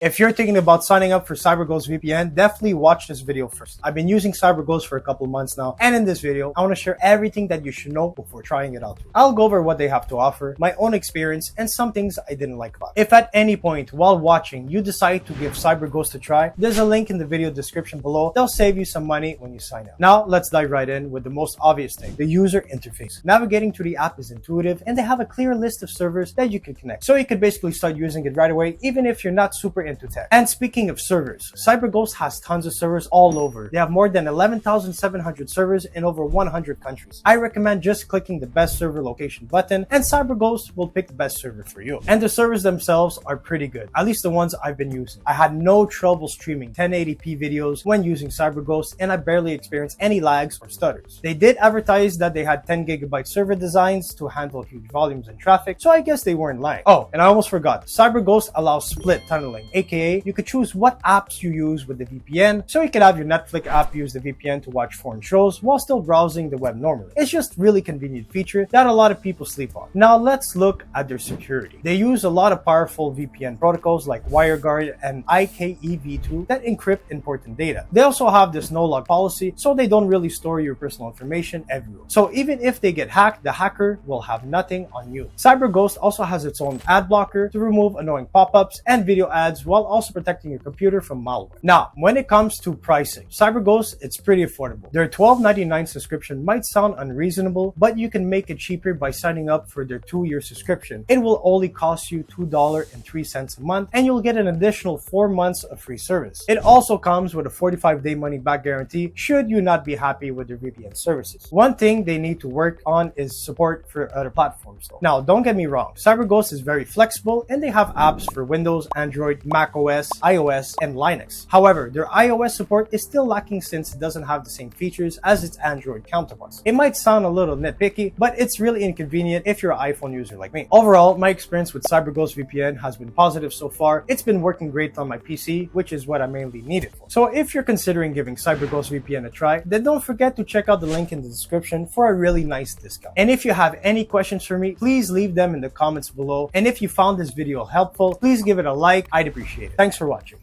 If you're thinking about signing up for CyberGhost VPN, definitely watch this video first. I've been using CyberGhost for a couple months now, and in this video, I want to share everything that you should know before trying it out. I'll go over what they have to offer, my own experience, and some things I didn't like about it. If at any point while watching you decide to give CyberGhost a try, there's a link in the video description below. They'll save you some money when you sign up. Now, let's dive right in with the most obvious thing, the user interface. Navigating to the app is intuitive, and they have a clear list of servers that you can connect. So you could basically start using it right away, even if you're not super into tech. And speaking of servers, CyberGhost has tons of servers all over. They have more than 11,700 servers in over 100 countries. I recommend just clicking the best server location button, and CyberGhost will pick the best server for you. And the servers themselves are pretty good, at least the ones I've been using. I had no trouble streaming 1080p videos when using CyberGhost, and I barely experienced any lags or stutters. They did advertise that they had 10 GB server designs to handle huge volumes and traffic, so I guess they weren't lying. Oh, and I almost forgot, CyberGhost allows split tunneling, aka you could choose what apps you use with the VPN, so you could have your Netflix app use the VPN to watch foreign shows while still browsing the web normally. It's just really convenient feature that a lot of people sleep on. Now let's look at their security. They use a lot of powerful VPN protocols like WireGuard and IKEv2 that encrypt important data. They also have this no-log policy, so they don't really store your personal information everywhere. So even if they get hacked, the hacker will have nothing on you. CyberGhost also has its own ad blocker to remove annoying pop-ups and video ads while also protecting your computer from malware. Now, when it comes to pricing, CyberGhost, it's pretty affordable. Their $12.99 subscription might sound unreasonable, but you can make it cheaper by signing up for their 2-year subscription. It will only cost you $2.03 a month, and you'll get an additional 4 months of free service. It also comes with a 45-day money-back guarantee should you not be happy with their VPN services. One thing they need to work on is support for other platforms though. Now, don't get me wrong, CyberGhost is very flexible and they have apps for Windows, Android, macOS, iOS, and Linux. However, their iOS support is still lacking since it doesn't have the same features as its Android counterparts. It might sound a little nitpicky, but it's really inconvenient if you're an iPhone user like me. Overall, my experience with CyberGhost VPN has been positive so far. It's been working great on my PC, which is what I mainly need it for. So if you're considering giving CyberGhost VPN a try, then don't forget to check out the link in the description for a really nice discount. And if you have any questions for me, please leave them in the comments below. And if you found this video helpful, please give it a like. I'd appreciate it. Thanks for watching.